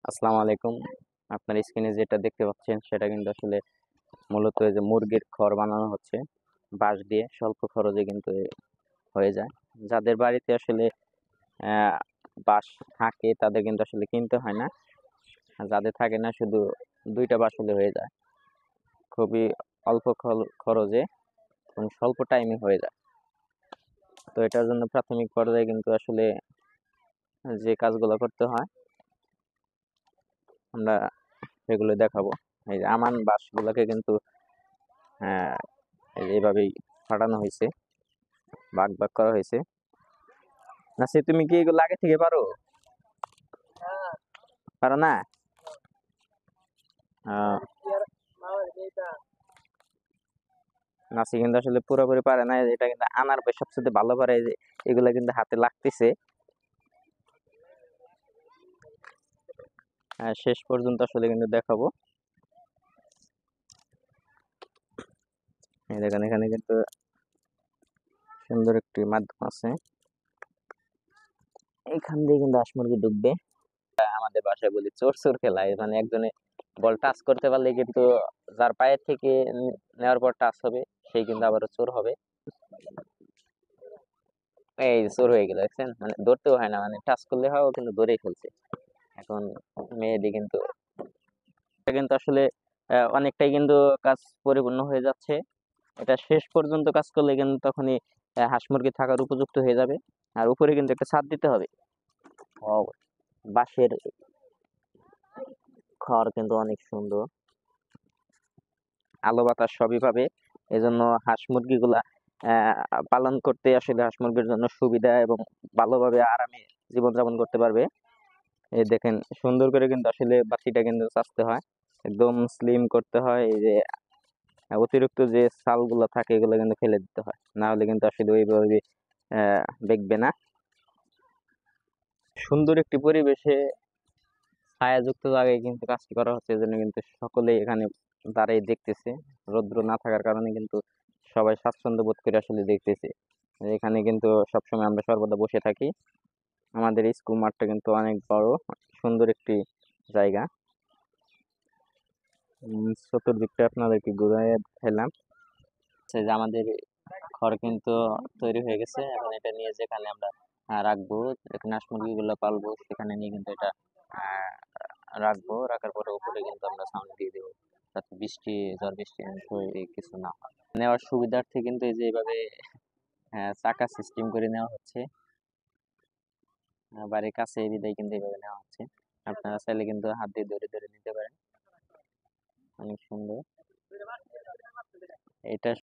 আসসালামু আলাইকুম। আপনার স্ক্রিনে যেটা দেখতে পাচ্ছেন সেটা কিন্তু আসলে মূলত এই যে মুরগির ঘর বানানো হচ্ছে বাঁশ দিয়ে স্বল্প খরচে কিন্তু হয়ে যায়। যাদের বাড়িতে আসলে আহ, বাঁশ থাকে তাদের কিন্তু আসলে কিনতে হয় না, আর যাদের থাকে না শুধু দুইটা বাঁশ হলে হয়ে যায়। খুবই অল্প খরচে এবং স্বল্প টাইমে হয়ে যায়। তো এটার জন্য প্রাথমিক পর্যায়ে কিন্তু আসলে যে কাজগুলো করতে হয় আমরা সেগুলো দেখাবো। এই যে আমান বাঁশগুলোকে কিন্তু আহ এই যে এইভাবেই ফাটানো হয়েছে, ভাগ ভাগ করা হয়েছে। না সে তুমি কি এগুলো আগে থেকে পারো? পারো না? আহ, নাসি কিন্তু আসলে পুরোপুরি পারে না, এটা কিন্তু আনার পর সবচেয়ে ভালো পারে। এই যে এগুলা কিন্তু হাতে লাগতেছে, শেষ পর্যন্ত আসলে কিন্তু দেখাবো। এই দেখেন এখানে কিন্তু সুন্দর একটি মাধ্যম আছে, এইখান দিয়ে কিন্তু হাঁস মুরগি ঢুকবে। আমাদের বাসায় বলি চোর চোর খেলা, মানে একজনে বল টাচ করতে পারলে কিন্তু যার পায়ের থেকে নেওয়ার পর টাচ হবে সেই কিন্তু আবারও চোর হবে। এই যে চোর হয়ে গেল, দেখছেন? মানে ধরতেও হয় না, মানে টাচ করলে হয়, ও কিন্তু ধরেই ফেলছে। এখন মেয়েদি কিন্তু এটা কিন্তু আসলে অনেকটাই কিন্তু কাজ পরিপূর্ণ হয়ে যাচ্ছে। এটা শেষ পর্যন্ত কাজ করলে কিন্তু তখনই হাঁস মুরগি থাকার উপযুক্ত হয়ে যাবে। আর উপরে কিন্তু একটা ছাদ দিতে হবে। ও, বাঁশের ঘর কিন্তু অনেক সুন্দর, আলো বাতাস সবই পাবে। এজন্য হাঁস মুরগিগুলা পালন করতে আসলে হাঁস মুরগির জন্য সুবিধা এবং ভালোভাবে আরামে জীবনযাপন করতে পারবে। এই দেখেন সুন্দর করে কিন্তু আসলে বাতিটা কিন্তু চাচতে হয়, একদম স্লিম করতে হয়। এই যে অতিরিক্ত যে ছালগুলো থাকে এগুলো কিন্তু ফেলে দিতে হয়, না হলে কিন্তু আসলে ওইভাবে দেখবে না। সুন্দর একটি পরিবেশে ছায়াযুক্ত জায়গায় কিন্তু কাজটি করা হচ্ছে, এজন্য কিন্তু সকলেই এখানে দাঁড়িয়ে দেখতেছে। রৌদ্র না থাকার কারণে কিন্তু সবাই স্বাচ্ছন্দ্য বোধ করে আসলে দেখতেছে। এখানে কিন্তু সবসময় আমরা সর্বদা বসে থাকি। আমাদের স্কুল মাঠটা কিন্তু অনেক বড়, সুন্দর একটি জায়গা। চতুর্দিকটা আপনাদেরকে ঘুরিয়ে ফেললাম। যে আমাদের ঘর কিন্তু তৈরি হয়ে গেছে, এখন এটা নিয়ে যেখানে আমরা রাখবো, এখানে হাঁস মুরগিগুলো পালবো, সেখানে নিয়ে কিন্তু এটা আহ, রাখবো। রাখার পরে উপরে কিন্তু আমরা সাউন্ড দিয়ে দেবো, যাতে বৃষ্টি ঝড় বৃষ্টি কিছু না হয়। নেওয়ার সুবিধার্থে কিন্তু এই যে এইভাবে চাকা সিস্টেম করে নেওয়া হচ্ছে, বাড়ির কাছে এই বিদায় কিন্তু এইভাবে নেওয়া হচ্ছে। আপনারা চাইলে কিন্তু হাত দিয়ে ধরে ধরে নিতে পারেন। অনেক সুন্দর এটা।